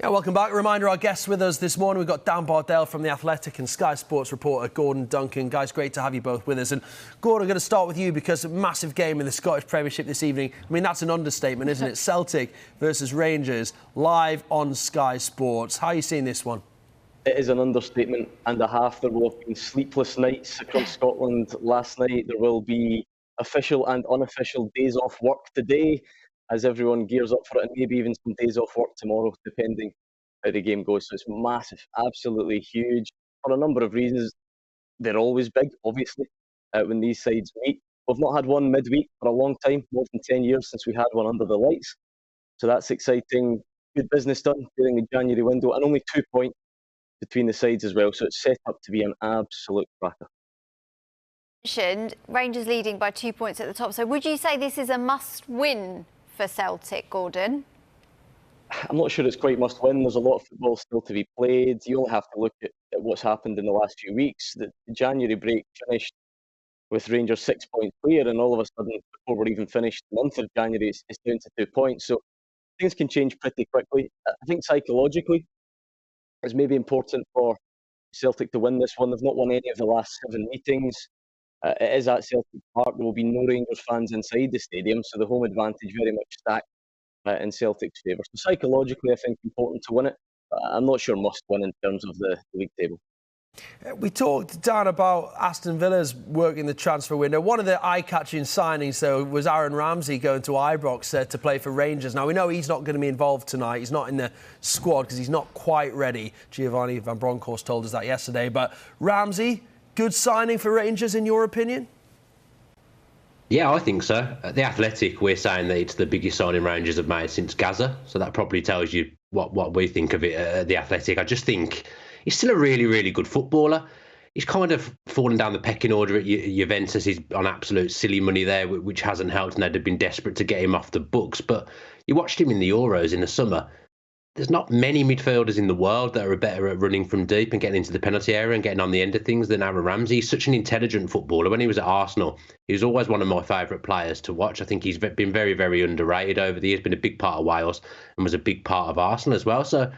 Yeah, welcome back. A reminder, our guests with us this morning, we've got Dan Bardell from The Athletic and Sky Sports reporter Gordon Duncan. Guys, great to have you both with us. And Gordon, I'm going to start with you because a massive game in the Scottish Premiership this evening. I mean, that's an understatement, isn't it? Celtic versus Rangers, live on Sky Sports. How are you seeing this one? It is an understatement and a half. There will have been sleepless nights across Scotland last night. There will be official and unofficial days off work today as everyone gears up for it, and maybe even some days off work tomorrow, depending how the game goes. So it's massive, absolutely huge, for a number of reasons. They're always big, obviously, when these sides meet. We've not had one midweek for a long time, more than 10 years since we had one under the lights. So that's exciting. Good business done during the January window, and only 2 points between the sides as well. So it's set up to be an absolute cracker. Rangers leading by 2 points at the top. So would you say this is a must-win for Celtic, Gordon? I'm not sure it's quite must-win. There's a lot of football still to be played. You only have to look at what's happened in the last few weeks. The January break finished with Rangers 6 points clear, and all of a sudden, before we're even finished, the month of January is down to 2 points. So things can change pretty quickly. I think psychologically, it's maybe important for Celtic to win this one. They've not won any of the last 7 meetings. It is at Celtic Park. There will be no Rangers fans inside the stadium, so the home advantage very much stacked in Celtic's favour. So psychologically, I think important to win it. I'm not sure must win in terms of the league table. We talked, Dan, about Aston Villa's work in the transfer window. One of the eye-catching signings, though, was Aaron Ramsey going to Ibrox to play for Rangers. Now, we know he's not going to be involved tonight. He's not in the squad because he's not quite ready. Giovanni Van Bronckhorst told us that yesterday. But Ramsey, good signing for Rangers, in your opinion? Yeah, I think so. At The Athletic, we're saying that it's the biggest signing Rangers have made since Gaza. So that probably tells you what we think of it at The Athletic. I just think he's still a really, really good footballer. He's kind of fallen down the pecking order at Juventus. He's on absolute silly money there, which hasn't helped, and they'd have been desperate to get him off the books. But you watched him in the Euros in the summer. There's not many midfielders in the world that are better at running from deep and getting into the penalty area and getting on the end of things than Aaron Ramsey. He's such an intelligent footballer. When he was at Arsenal, he was always one of my favourite players to watch. I think he's been very, very underrated over the years, been a big part of Wales and was a big part of Arsenal as well. So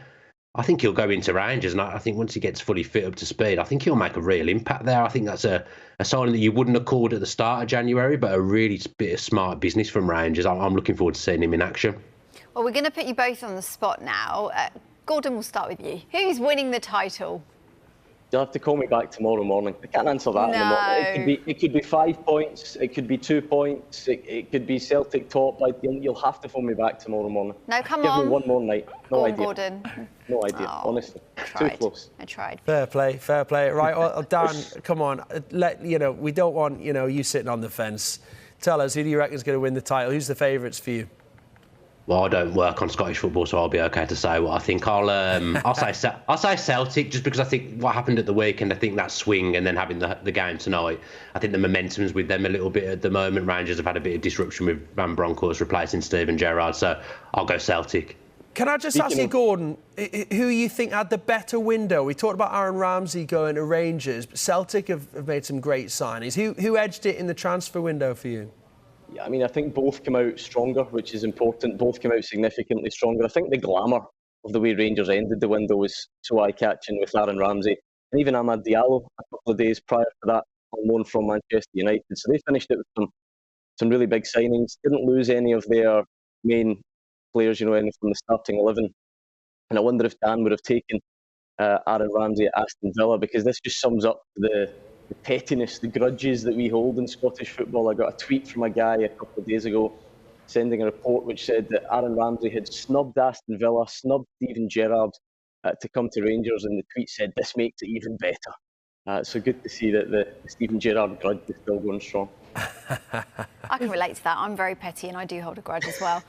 I think he'll go into Rangers, and I think once he gets fully fit up to speed, I think he'll make a real impact there. I think that's a signing that you wouldn't have called at the start of January, but a really bit of smart business from Rangers. I'm looking forward to seeing him in action. Well, we're going to put you both on the spot now. Gordon, we'll start with you. Who's winning the title? You'll have to call me back tomorrow morning. I can't answer that in the morning. It could be 5 points. It could be 2 points. It could be Celtic top. You'll have to phone me back tomorrow morning. No, come on. Give me one more night. No idea. Gordon. No idea, honestly. Too close. I tried. Fair play, fair play. Right, well, Dan, come on. We don't want you sitting on the fence. Tell us, who do you reckon is going to win the title? Who's the favourites for you? Well, I don't work on Scottish football, so I'll be okay to say what I think. I'll say Celtic, just because I think what happened at the weekend, I think that swing and then having the game tonight, I think the momentum's with them a little bit at the moment. Rangers have had a bit of disruption with Van Bronckhorst replacing Steven Gerrard, so I'll go Celtic. Can I just ask you, Gordon, who you think had the better window? We talked about Aaron Ramsey going to Rangers, but Celtic have made some great signings. Who edged it in the transfer window for you? Yeah, I mean, I think both come out stronger, which is important. Both come out significantly stronger. I think the glamour of the way Rangers ended the window was so eye-catching with Aaron Ramsey. And even Amad Diallo, a couple of days prior to that, on loan from Manchester United. So they finished it with some really big signings. Didn't lose any of their main players, from the starting 11. And I wonder if Dan would have taken Aaron Ramsey at Aston Villa, because this just sums up the pettiness, the grudges that we hold in Scottish football. I got a tweet from a guy a couple of days ago sending a report which said that Aaron Ramsey had snubbed Aston Villa, snubbed Steven Gerrard to come to Rangers, and the tweet said, "This makes it even better." So good to see that the Steven Gerrard grudge is still going strong. I can relate to that. I'm very petty and I do hold a grudge as well.